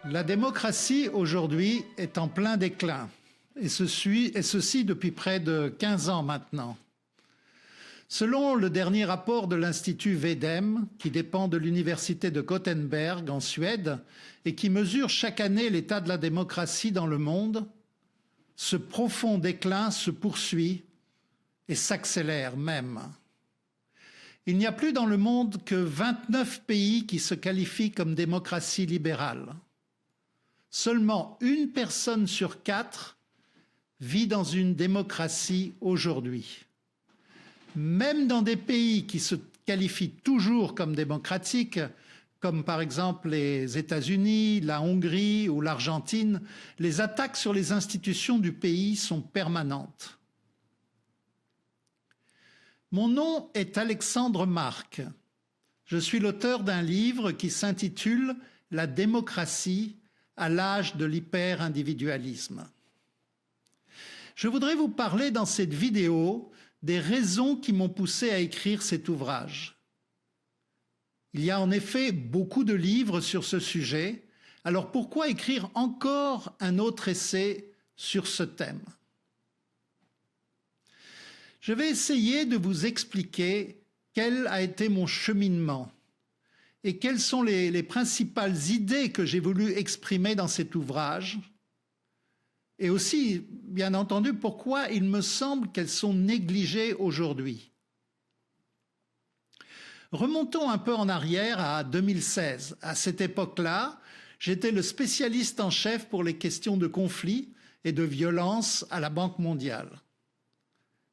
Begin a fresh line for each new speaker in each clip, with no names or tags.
La démocratie aujourd'hui est en plein déclin, et ceci depuis près de 15 ans maintenant. Selon le dernier rapport de l'Institut VEDEM, qui dépend de l'Université de Gothenburg en Suède et qui mesure chaque année l'état de la démocratie dans le monde, ce profond déclin se poursuit et s'accélère même. Il n'y a plus dans le monde que 29 pays qui se qualifient comme démocratie libérale. Seulement une personne sur 4 vit dans une démocratie aujourd'hui. Même dans des pays qui se qualifient toujours comme démocratiques, comme par exemple les États-Unis, la Hongrie ou l'Argentine, les attaques sur les institutions du pays sont permanentes. Mon nom est Alexandre Marc. Je suis l'auteur d'un livre qui s'intitule « La démocratie à l'âge de l'hyper-individualisme ». Je voudrais vous parler dans cette vidéo des raisons qui m'ont poussé à écrire cet ouvrage. Il y a en effet beaucoup de livres sur ce sujet, alors pourquoi écrire encore un autre essai sur ce thème? Je vais essayer de vous expliquer quel a été mon cheminement et quelles sont les principales idées que j'ai voulu exprimer dans cet ouvrage, et aussi, bien entendu, pourquoi il me semble qu'elles sont négligées aujourd'hui. Remontons un peu en arrière à 2016. À cette époque-là, j'étais le spécialiste en chef pour les questions de conflit et de violence à la Banque mondiale.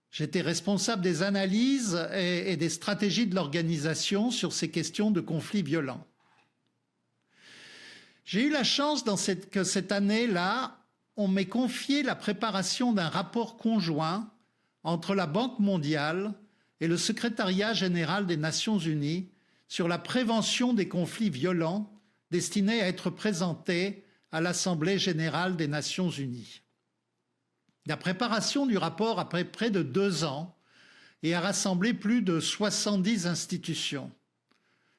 J'étais responsable des analyses et des stratégies de l'organisation sur ces questions de conflits violents. J'ai eu la chance que cette année-là, on m'ait confié la préparation d'un rapport conjoint entre la Banque mondiale et le Secrétariat général des Nations unies sur la prévention des conflits violents destinés à être présentés à l'Assemblée générale des Nations unies. La préparation du rapport a pris près de 2 ans et a rassemblé plus de 70 institutions.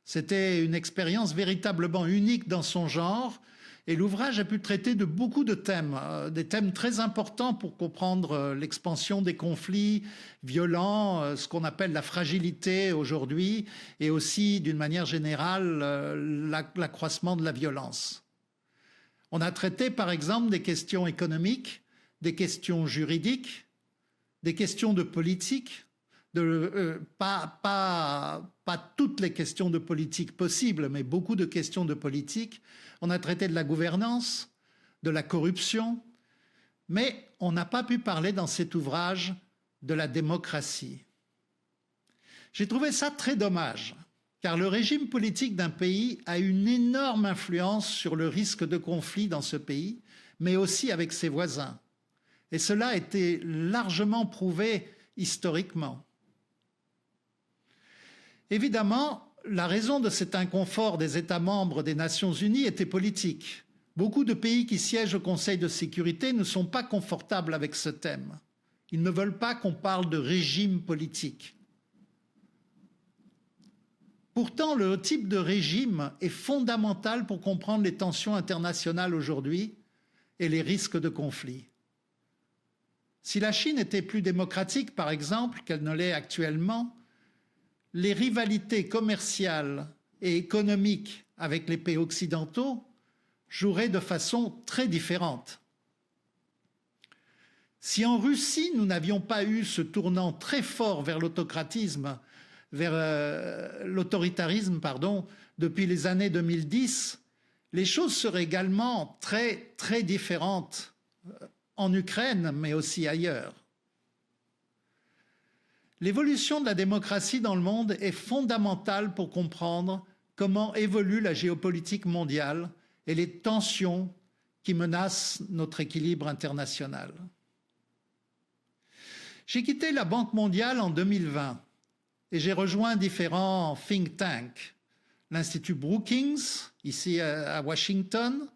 C'était une expérience véritablement unique dans son genre et l'ouvrage a pu traiter de beaucoup de thèmes, des thèmes très importants pour comprendre l'expansion des conflits violents, ce qu'on appelle la fragilité aujourd'hui et aussi d'une manière générale l'accroissement de la violence. On a traité par exemple des questions économiques, des questions juridiques, des questions de politique, pas toutes les questions de politique possibles, mais beaucoup de questions de politique. On a traité de la gouvernance, de la corruption, mais on n'a pas pu parler dans cet ouvrage de la démocratie. J'ai trouvé ça très dommage, car le régime politique d'un pays a une énorme influence sur le risque de conflit dans ce pays, mais aussi avec ses voisins. Et cela a été largement prouvé historiquement. Évidemment, la raison de cet inconfort des États membres des Nations unies était politique. Beaucoup de pays qui siègent au Conseil de sécurité ne sont pas confortables avec ce thème. Ils ne veulent pas qu'on parle de régime politique. Pourtant, le type de régime est fondamental pour comprendre les tensions internationales aujourd'hui et les risques de conflit. Si la Chine était plus démocratique, par exemple, qu'elle ne l'est actuellement, les rivalités commerciales et économiques avec les pays occidentaux joueraient de façon très différente. Si en Russie, nous n'avions pas eu ce tournant très fort vers l'autocratisme, vers l'autoritarisme, depuis les années 2010, les choses seraient également très, très différentes en Ukraine, mais aussi ailleurs. L'évolution de la démocratie dans le monde est fondamentale pour comprendre comment évolue la géopolitique mondiale et les tensions qui menacent notre équilibre international. J'ai quitté la Banque mondiale en 2020 et j'ai rejoint différents think tanks, l'Institut Brookings, ici à Washington,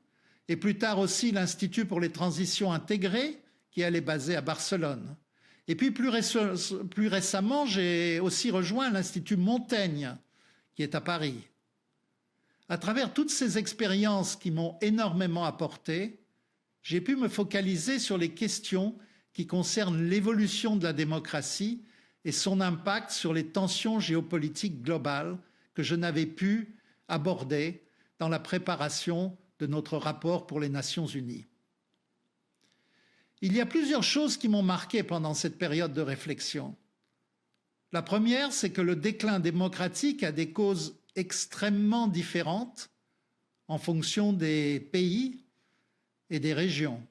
et plus tard aussi l'Institut pour les transitions intégrées, qui elle est basé à Barcelone. Et puis plus récemment, j'ai aussi rejoint l'Institut Montaigne, qui est à Paris. À travers toutes ces expériences qui m'ont énormément apporté, j'ai pu me focaliser sur les questions qui concernent l'évolution de la démocratie et son impact sur les tensions géopolitiques globales que je n'avais pu aborder dans la préparation de notre rapport pour les Nations Unies. Il y a plusieurs choses qui m'ont marqué pendant cette période de réflexion. La première, c'est que le déclin démocratique a des causes extrêmement différentes en fonction des pays et des régions.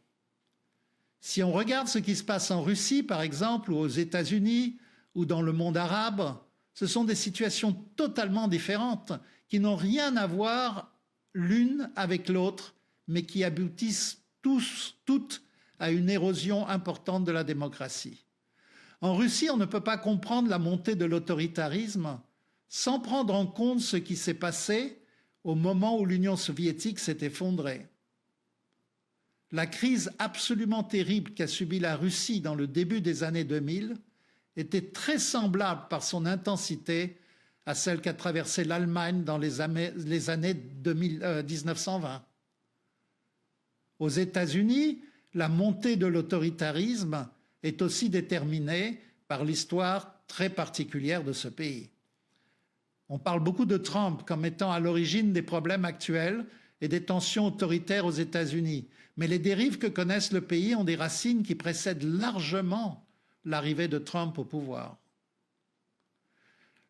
Si on regarde ce qui se passe en Russie, par exemple, ou aux États-Unis, ou dans le monde arabe, ce sont des situations totalement différentes qui n'ont rien à voir l'une avec l'autre, mais qui aboutissent toutes à une érosion importante de la démocratie. En Russie, on ne peut pas comprendre la montée de l'autoritarisme sans prendre en compte ce qui s'est passé au moment où l'Union soviétique s'est effondrée. La crise absolument terrible qu'a subie la Russie dans le début des années 2000 était très semblable par son intensité à celle qu'a traversée l'Allemagne dans les années 1920. Aux États-Unis, la montée de l'autoritarisme est aussi déterminée par l'histoire très particulière de ce pays. On parle beaucoup de Trump comme étant à l'origine des problèmes actuels et des tensions autoritaires aux États-Unis, mais les dérives que connaissent le pays ont des racines qui précèdent largement l'arrivée de Trump au pouvoir.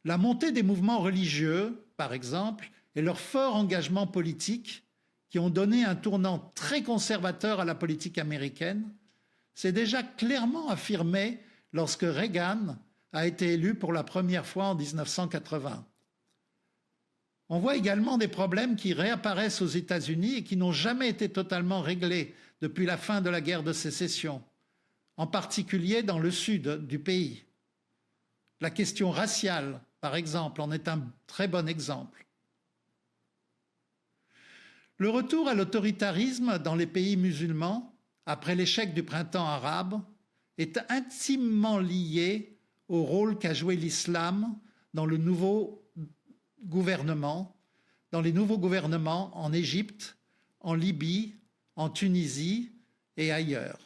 La montée des mouvements religieux, par exemple, et leur fort engagement politique, qui ont donné un tournant très conservateur à la politique américaine, s'est déjà clairement affirmé lorsque Reagan a été élu pour la première fois en 1980. On voit également des problèmes qui réapparaissent aux États-Unis et qui n'ont jamais été totalement réglés depuis la fin de la guerre de sécession, en particulier dans le sud du pays. La question raciale, par exemple, en est un très bon exemple. Le retour à l'autoritarisme dans les pays musulmans, après l'échec du printemps arabe, est intimement lié au rôle qu'a joué l'islam dans les nouveaux gouvernements en Égypte, en Libye, en Tunisie et ailleurs.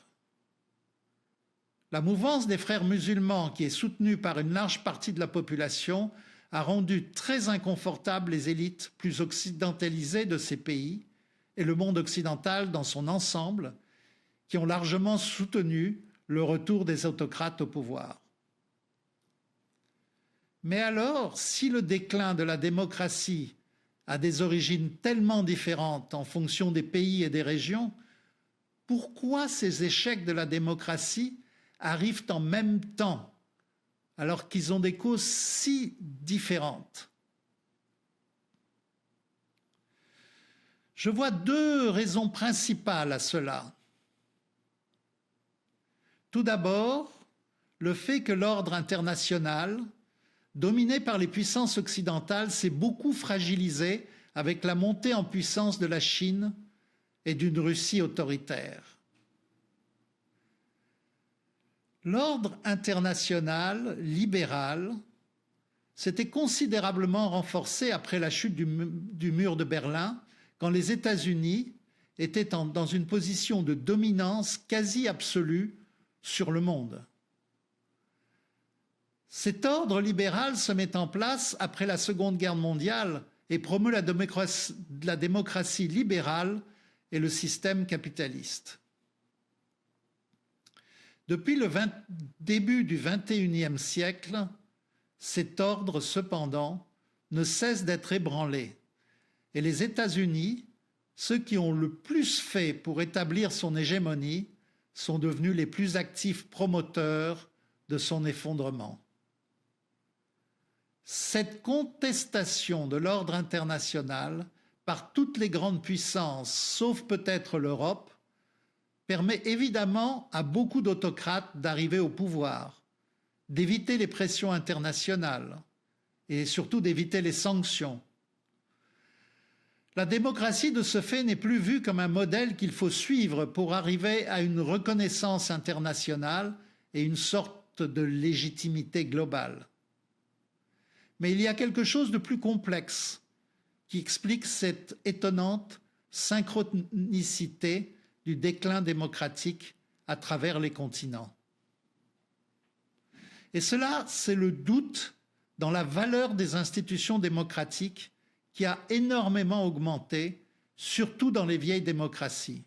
La mouvance des frères musulmans, qui est soutenue par une large partie de la population, a rendu très inconfortables les élites plus occidentalisées de ces pays et le monde occidental dans son ensemble, qui ont largement soutenu le retour des autocrates au pouvoir. Mais alors, si le déclin de la démocratie a des origines tellement différentes en fonction des pays et des régions, pourquoi ces échecs de la démocratie arrivent en même temps, alors qu'ils ont des causes si différentes? Je vois deux raisons principales à cela. Tout d'abord, le fait que l'ordre international, dominé par les puissances occidentales, s'est beaucoup fragilisé avec la montée en puissance de la Chine et d'une Russie autoritaire. L'ordre international libéral s'était considérablement renforcé après la chute du mur de Berlin, quand les États-Unis étaient dans une position de dominance quasi absolue sur le monde. Cet ordre libéral se met en place après la Seconde Guerre mondiale et promeut la démocratie libérale et le système capitaliste. Depuis le début du XXIe siècle, cet ordre, cependant, ne cesse d'être ébranlé. Et les États-Unis, ceux qui ont le plus fait pour établir son hégémonie, sont devenus les plus actifs promoteurs de son effondrement. Cette contestation de l'ordre international par toutes les grandes puissances, sauf peut-être l'Europe, permet évidemment à beaucoup d'autocrates d'arriver au pouvoir, d'éviter les pressions internationales et surtout d'éviter les sanctions. La démocratie, de ce fait, n'est plus vue comme un modèle qu'il faut suivre pour arriver à une reconnaissance internationale et une sorte de légitimité globale. Mais il y a quelque chose de plus complexe qui explique cette étonnante synchronicité du déclin démocratique à travers les continents. Et cela, c'est le doute dans la valeur des institutions démocratiques qui a énormément augmenté, surtout dans les vieilles démocraties.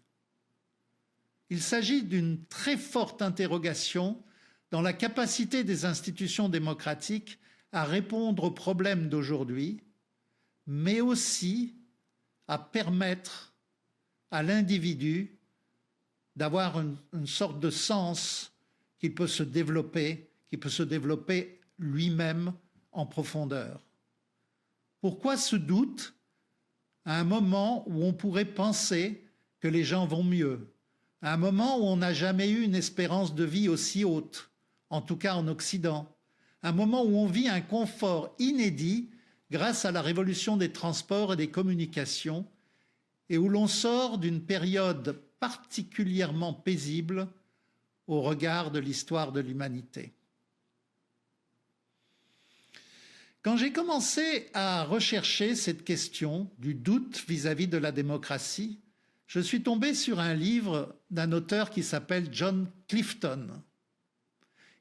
Il s'agit d'une très forte interrogation dans la capacité des institutions démocratiques à répondre aux problèmes d'aujourd'hui, mais aussi à permettre à l'individu d'avoir une sorte de sens qui peut se développer lui-même en profondeur. Pourquoi ce doute à un moment où on pourrait penser que les gens vont mieux, à un moment où on n'a jamais eu une espérance de vie aussi haute, en tout cas en Occident, un moment où on vit un confort inédit grâce à la révolution des transports et des communications, et où l'on sort d'une période particulièrement paisible au regard de l'histoire de l'humanité. Quand j'ai commencé à rechercher cette question du doute vis-à-vis de la démocratie, je suis tombé sur un livre d'un auteur qui s'appelle John Clifton.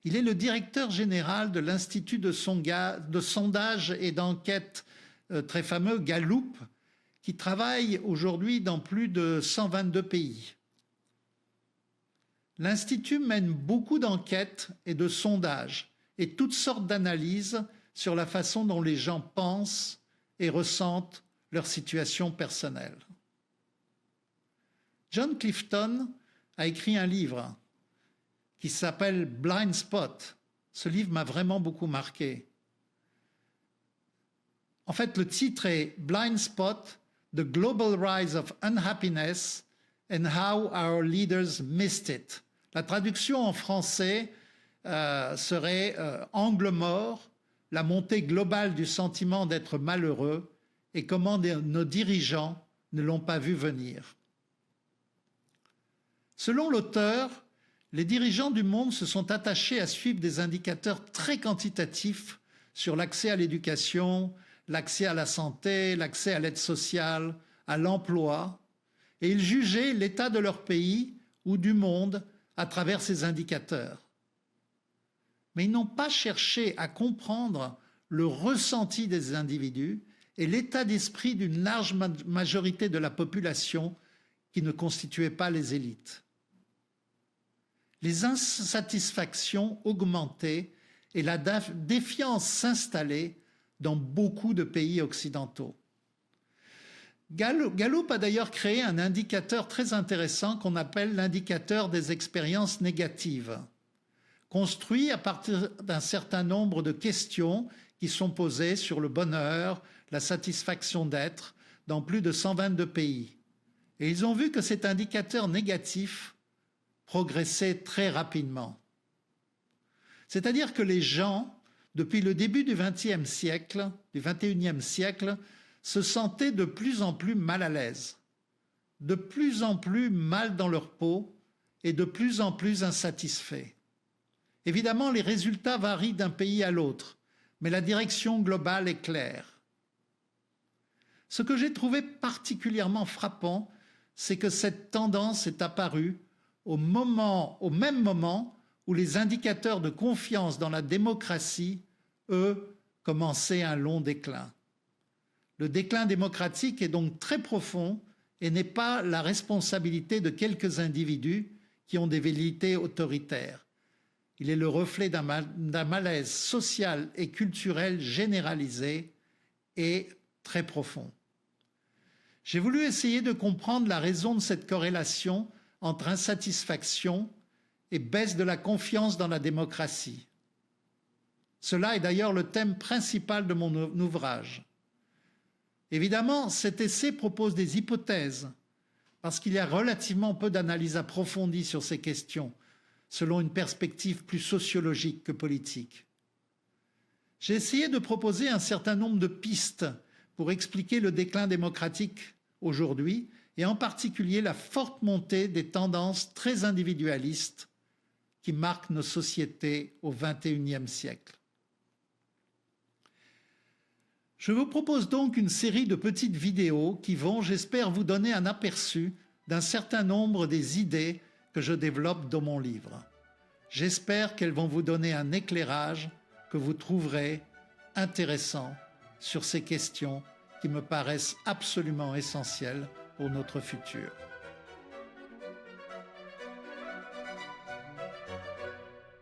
Il est le directeur général de l'Institut de sondage et d'enquête très fameux Gallup, qui travaille aujourd'hui dans plus de 122 pays. L'Institut mène beaucoup d'enquêtes et de sondages et toutes sortes d'analyses sur la façon dont les gens pensent et ressentent leur situation personnelle. John Clifton a écrit un livre qui s'appelle Blind Spot. Ce livre m'a vraiment beaucoup marqué. En fait, le titre est Blind Spot, The Global Rise of Unhappiness and How Our Leaders Missed It. La traduction en français serait Angle mort, la montée globale du sentiment d'être malheureux et comment nos dirigeants ne l'ont pas vu venir. Selon l'auteur, les dirigeants du monde se sont attachés à suivre des indicateurs très quantitatifs sur l'accès à l'éducation, l'accès à la santé, l'accès à l'aide sociale, à l'emploi, et ils jugeaient l'état de leur pays ou du monde à travers ces indicateurs. Mais ils n'ont pas cherché à comprendre le ressenti des individus et l'état d'esprit d'une large majorité de la population qui ne constituait pas les élites. Les insatisfactions augmentaient et la défiance s'installait dans beaucoup de pays occidentaux. Gallup a d'ailleurs créé un indicateur très intéressant qu'on appelle l'indicateur des expériences négatives, construit à partir d'un certain nombre de questions qui sont posées sur le bonheur, la satisfaction d'être dans plus de 122 pays. Et ils ont vu que cet indicateur négatif progressait très rapidement. C'est-à-dire que les gens, depuis le début du XXIe siècle, du XXIe siècle, se sentaient de plus en plus mal à l'aise, de plus en plus mal dans leur peau et de plus en plus insatisfaits. Évidemment, les résultats varient d'un pays à l'autre, mais la direction globale est claire. Ce que j'ai trouvé particulièrement frappant, c'est que cette tendance est apparue au même moment où les indicateurs de confiance dans la démocratie, eux, commençaient un long déclin. Le déclin démocratique est donc très profond et n'est pas la responsabilité de quelques individus qui ont des velléités autoritaires. Il est le reflet d'un malaise social et culturel généralisé et très profond. J'ai voulu essayer de comprendre la raison de cette corrélation entre insatisfaction et baisse de la confiance dans la démocratie. Cela est d'ailleurs le thème principal de mon ouvrage. Évidemment, cet essai propose des hypothèses, parce qu'il y a relativement peu d'analyses approfondies sur ces questions, selon une perspective plus sociologique que politique. J'ai essayé de proposer un certain nombre de pistes pour expliquer le déclin démocratique aujourd'hui, et en particulier la forte montée des tendances très individualistes qui marquent nos sociétés au XXIe siècle. Je vous propose donc une série de petites vidéos qui vont, j'espère, vous donner un aperçu d'un certain nombre des idées que je développe dans mon livre. J'espère qu'elles vont vous donner un éclairage que vous trouverez intéressant sur ces questions qui me paraissent absolument essentielles pour notre futur.